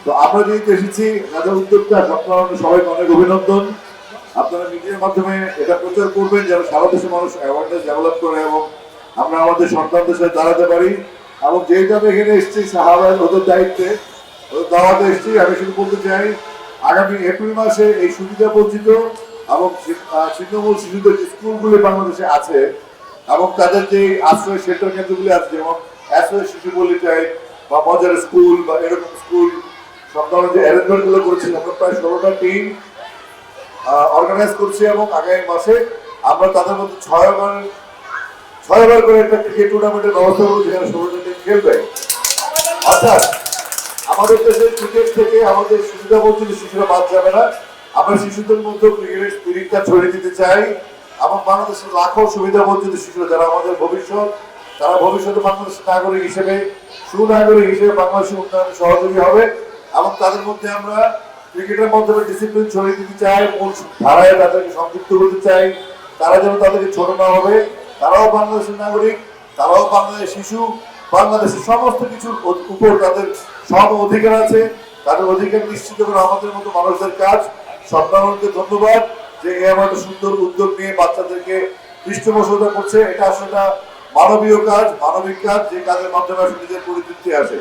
তো আমরা যেহেতু এসেছি যাদের উদ্যোক্তা আপনারা সবাইকে অনেক অভিনন্দন। আপনারা মিডিয়ার মাধ্যমে এটা প্রচার করবেন যেন সারা দেশে মানুষ অ্যাওয়ারনেস ডেভেলপ করে এবং আমরা আমাদের সন্তানদের সাথে দাঁড়াতে পারি। এবং যেহেতু আমি এখানে এসেছি সাহাবায় ওদের দায়িত্বে ওদের দাওয়াতে এসেছি, আমি শুধু বলতে চাই আগামী এপ্রিল মাসে এই সুবিধা বঞ্চিত এবং ছিন্নমূল শিশুদের যে স্কুলগুলি বাংলাদেশে আছে এবং তাদের যে আশ্রয় শেল্টার কেন্দ্রগুলি আছে, যেমন আশ্রয় শিশু পল্লিটাই বা মজার স্কুল বা এরকম স্কুল সব ধরনের যে অ্যারেঞ্জমেন্ট গুলো করেছি, আমরা প্রায় 16টা টিম অর্গানাইজ করছি এবং আগামী মাসে আমরা তাদের মধ্যে 6বার করে একটা ক্রিকেট টুর্নামেন্টের ব্যবস্থা করবো যেখানে 16টা টিম খেলবে। অর্থাৎ আমাদের দেশের ক্রিকেট থেকে আমাদের সুবিধা বঞ্চিত শিশুরা বাদ যাবে না। আমরা শিশুদের মধ্যে ক্রিকেটের স্পিরিটটা ছড়িয়ে দিতে চাই এবং বাংলাদেশের লাখো সুবিধা বঞ্চিত শিশুরা যারা আমাদের ভবিষ্যৎ, তারা ভবিষ্যতে বাংলাদেশের নাগরিক হিসেবে সুনাগরিক হিসেবে বাংলাদেশের উন্নয়নে সহযোগী হবে এবং তাদের মধ্যে আমরা ক্রিকেটের মাধ্যমে ডিসিপ্লিন ছড়িয়ে দিতে চাই, মূল ধারায় তাদেরকে সংযুক্ত করতে চাই। তারা যেন তাদেরকে ছোট না হবে, তারাও বাংলাদেশের নাগরিক, তারাও বাংলাদেশের শিশু, বাংলাদেশের সমস্ত কিছুর উপর তাদের সব অধিকার আছে। তাদের অধিকার নিশ্চিত করে আমাদের মতো মানুষদের কাজ। সন্তানকে ধন্যবাদ যে এমন একটা সুন্দর উদ্যোগ নিয়ে বাচ্চাদেরকে পৃষ্ঠপোষকতা করছে। এটা আসলে একটা মানবীয় কাজ, মানবিক কাজ, যে কাজের মাধ্যমে আসলে নিজের পরিতৃপ্তি আসে।